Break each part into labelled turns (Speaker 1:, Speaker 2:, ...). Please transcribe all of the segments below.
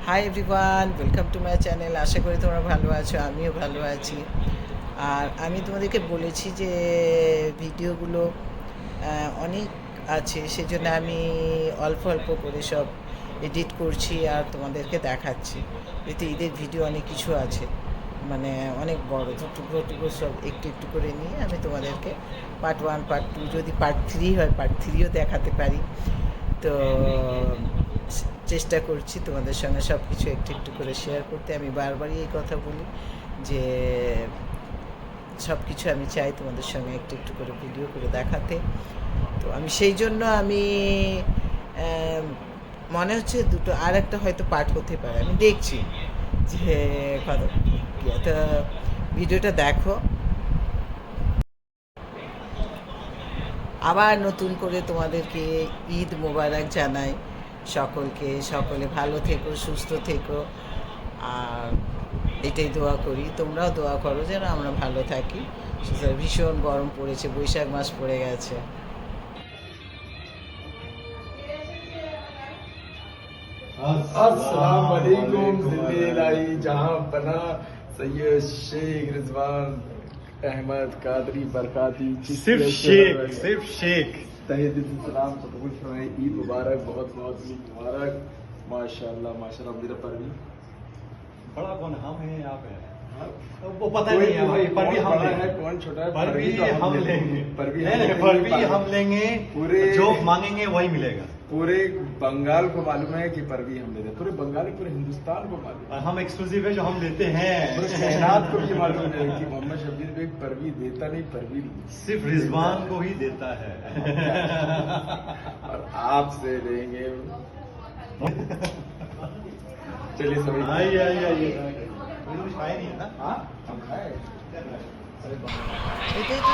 Speaker 1: High everyone, welcome to my channel. আশা করি তোমরা ভালো আছো, আমিও ভালো আছি। আর আমি তোমাদেরকে বলেছি যে ভিডিওগুলো অনেক আছে, সেজন্য আমি অল্প অল্প করে সব এডিট করছি আর তোমাদেরকে দেখাচ্ছি। এতে ঈদের ভিডিও অনেক কিছু আছে, মানে অনেক বড়, টুকরো টুকরো সব একটু একটু করে নিয়ে আমি তোমাদেরকে পার্ট 1, পার্ট 2, যদি পার্ট 3 হয় পার্ট 3ও দেখাতে পারি। তো চেষ্টা করছি তোমাদের সঙ্গে সব কিছু একটু একটু করে শেয়ার করতে। আমি বারবারই এই কথা বলি যে সব কিছু আমি চাই তোমাদের সঙ্গে একটু একটু করে ভিডিও করে দেখাতে। তো আমি সেই জন্য আমি মনে হচ্ছে দুটো আর একটা হয়তো পার্ট হতে পারে, আমি দেখছি যে কথা একটা ভিডিওটা দেখো। আবার নতুন করে তোমাদেরকে ঈদ মোবারক জানাই সকলকে। সকলে ভালো থেকো, সুস্থ থেকো, আর এটাই দোয়া করি। তোমরাও দোয়া করো যেন আমরা ভালো থাকি। ভীষণ গরম পড়েছে, বৈশাখ মাস পড়ে গেছে।
Speaker 2: अस्सलाम वालेकुम जिंदगी लाई जहां बना सैयद शेख रिजवान अहमद कादरी बरकाती सिर्फ शेख तहे दिल से सलाम कबूल फरमाए। ईद मुबारक, बहुत बहुत ईद मुबारक। माशाल्लाह माशाल्लाह। मेरा परवीन
Speaker 3: बड़ा कौन हम हैं यहाँ पे वो पता नहीं है भाई। परवी हम
Speaker 2: है, कौन छोटा है?
Speaker 3: परवी हम लेंगे,
Speaker 2: परवी
Speaker 3: हम लेंगे।
Speaker 2: पूरे
Speaker 3: जो मांगेंगे वही मिलेगा।
Speaker 2: पूरे बंगाल को मालूम है कि परवी हम लेते हैं, पूरे बंगाल पूरे हिंदुस्तान को मालूम है।
Speaker 3: हम एक्सक्लूसिव है जो हम लेते हैं।
Speaker 2: पूरे कायनात को भी मालूम है कि मोहम्मद शब्बीर बेग परवी देता नहीं, परवी
Speaker 3: सिर्फ रिजवान को ही देता है।
Speaker 2: और आपसे लेंगे। चलिए सभी
Speaker 3: आइए आइए आइए। कुछ खाए नहीं है ना?
Speaker 2: हाँ हम खाए।
Speaker 1: এটাই তো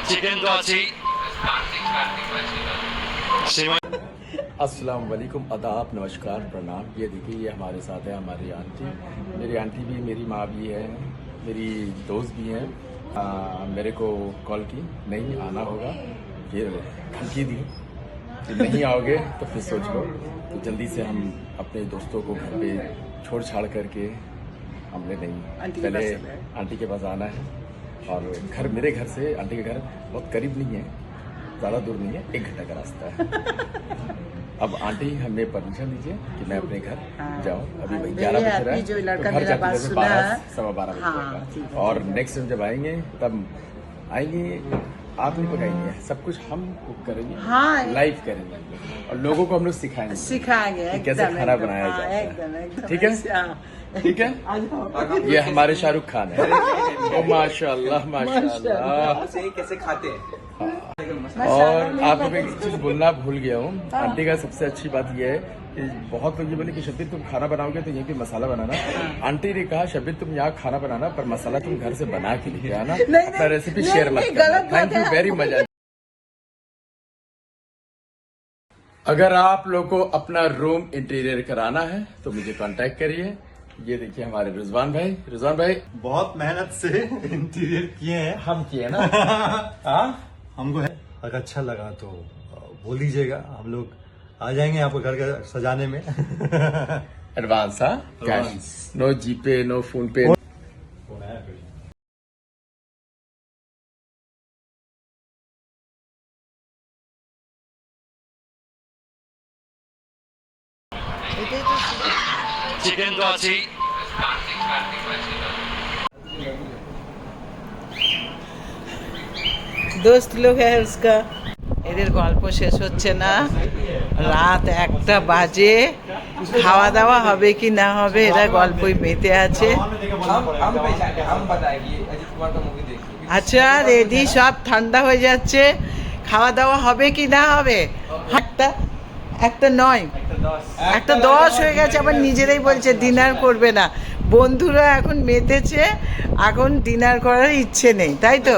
Speaker 4: চিকেন তো আছেই।
Speaker 5: अस्सलाम वालेकुम, आदाब, नमस्कार, प्रणाम। ये देखिए, ये हमारे साथ है हमारी आंटी। मेरी आंटी भी, मेरी माँ भी है, मेरी दोस्त भी हैं। मेरे को कॉल की, नहीं आना होगा, ये धमकी दी कि नहीं आओगे तो फिर सोच लो। तो जल्दी से हम अपने दोस्तों को घर पे छोड़ छाड़ करके हमने नहीं, पहले आंटी के पास आना है। और घर, मेरे घर से आंटी के घर बहुत करीब नहीं है, ज़्यादा दूर नहीं है, 1 घंटा का रास्ता है। अब आंटी हमें परमिशन दीजिए कि मैं अपने घर जाऊं। अभी 11 बज रहा है,
Speaker 1: जो लड़का
Speaker 5: तो घर
Speaker 1: मेरा
Speaker 5: जाते
Speaker 1: बात
Speaker 5: जाते
Speaker 1: सुना
Speaker 5: 12,
Speaker 1: है।
Speaker 5: 12:15
Speaker 1: हाँ,
Speaker 5: बजेगा।
Speaker 1: ठीक है,
Speaker 5: और
Speaker 1: ठीक है।
Speaker 5: नेक्स्ट टाइम जब आएंगे तब आएंगे, आप नहीं पकाएंगे, सब कुछ हम कुक करेंगे,
Speaker 1: हाँ।
Speaker 5: लाइव करेंगे और लोगों को हम लोग सिखाएंगे
Speaker 1: सिखाएंगे
Speaker 5: कि कैसे
Speaker 1: एकदम,
Speaker 5: खाना
Speaker 1: एकदम,
Speaker 5: बनाया
Speaker 1: हाँ,
Speaker 5: जाता है।
Speaker 1: एकदम एकदम
Speaker 5: ठीक है?
Speaker 1: हाँ।
Speaker 5: ठीक है,
Speaker 1: आ जाओ।
Speaker 5: ये हमारे शाहरुख खान है। ओ माशाल्लाह माशाल्लाह।
Speaker 4: कैसे खाते हैं?
Speaker 5: और आप लोग एक चीज बोलना भूल गया हूँ। आंटी का सबसे अच्छी बात यह है कि बहुत लोग ये बोले कि शब्बीर तुम खाना बनाओगे तो यहीं पे मसाला बनाना। आंटी ने कहा शब्बीर तुम यहाँ खाना बनाना, पर मसाला तुम घर से बना के लेके आना, अपना रेसिपी शेयर मत करना।
Speaker 1: गलत बात
Speaker 5: थैंक यू
Speaker 1: है।
Speaker 5: Very much. अगर आप लोग को अपना रूम इंटीरियर कराना है तो मुझे कांटेक्ट करिए। ये देखिए हमारे रिजवान भाई। रिजवान भाई,
Speaker 3: बहुत मेहनत से इंटीरियर किए हैं।
Speaker 5: हम किए ना। हाँ,
Speaker 3: हमको है, अगर अच्छा लगा तो बोल दीजिएगा, हम लोग आ जाएंगे आपको घर का सजाने में।
Speaker 5: एडवांस, हाँ, कैश, नो जीपे, नो फोन पे।
Speaker 1: এটাই তো
Speaker 4: চিকেন তো আছেই।
Speaker 1: दोस्त लोग है उसका। এদের গল্প শেষ হচ্ছে না, রাত 1টা বাজে, খাওয়া দাওয়া হবে কি না হবে এরা গল্পই মেতে আছে।
Speaker 4: हम बताएंगे अजीत कुमार का मूवी देखिए।
Speaker 1: আচ্ছা রেডি, সব ঠান্ডা হয়ে যাচ্ছে, খাওয়া দাওয়া হবে কি না হবে। একটা একটা নয়, একটা 10 হয়ে গেছে, আবার নিজেরাই বলছে ডিনার করবে না। বন্ধুরা এখন মেতেছে, এখন ডিনার করার ইচ্ছে নেই, তাই তো?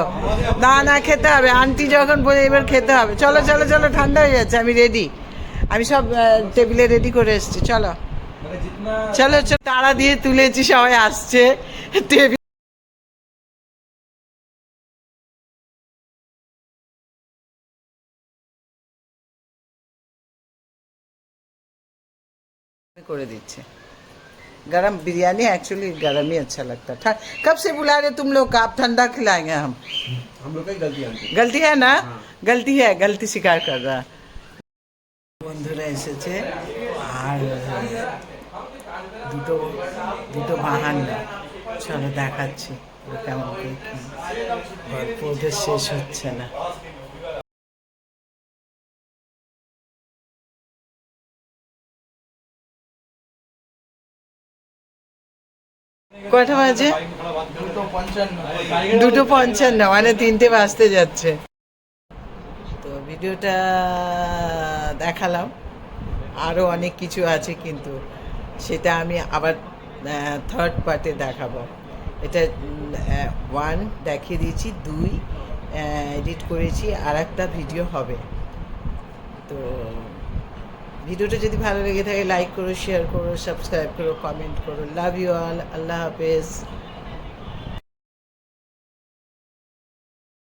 Speaker 1: না না, খেতে হবে। আন্টি যখন বলে এবার খেতে হবে, চলো চলো চলো, ঠান্ডা হয়ে যাচ্ছে, আমি রেডি, আমি সব টেবিলে রেডি করে এসেছি, চলো চলো চলো। তাড়া দিয়ে তুলেছি, সবাই আসছে টেবিল করে দিচ্ছে। गरम बिरयानी एक्चुअली गरम ही अच्छा लगता है। कब से बुला रहे तुम लोग? आप ठंडा खिलाएंगे हम
Speaker 4: लोग की गलती है
Speaker 1: गलती है ना? गलती है, गलती स्वीकार कर रहा। বন্ধুরা এসেছে আর দুটো দুটো বাহান্ন, চলো দেখাচ্ছি ওরা কেমন করে কি গল্প, ওদের শেষ হচ্ছে না। কটা বাজে? 2:55, মানে 3টে বাজতে যাচ্ছে। তো ভিডিওটা দেখালাম, আরও অনেক কিছু আছে কিন্তু সেটা আমি আবার থার্ড পার্টে দেখাবো। এটা 1 দেখিয়ে দিয়েছি, 2 এডিট করেছি, আর একটা ভিডিও হবে। তো ভিডিওটা যদি ভালো লেগে থাকে লাইক করো, শেয়ার করো, সাবস্ক্রাইব করো, কমেন্ট করো। লাভ ইউ অল, আল্লাহ হাফেজ।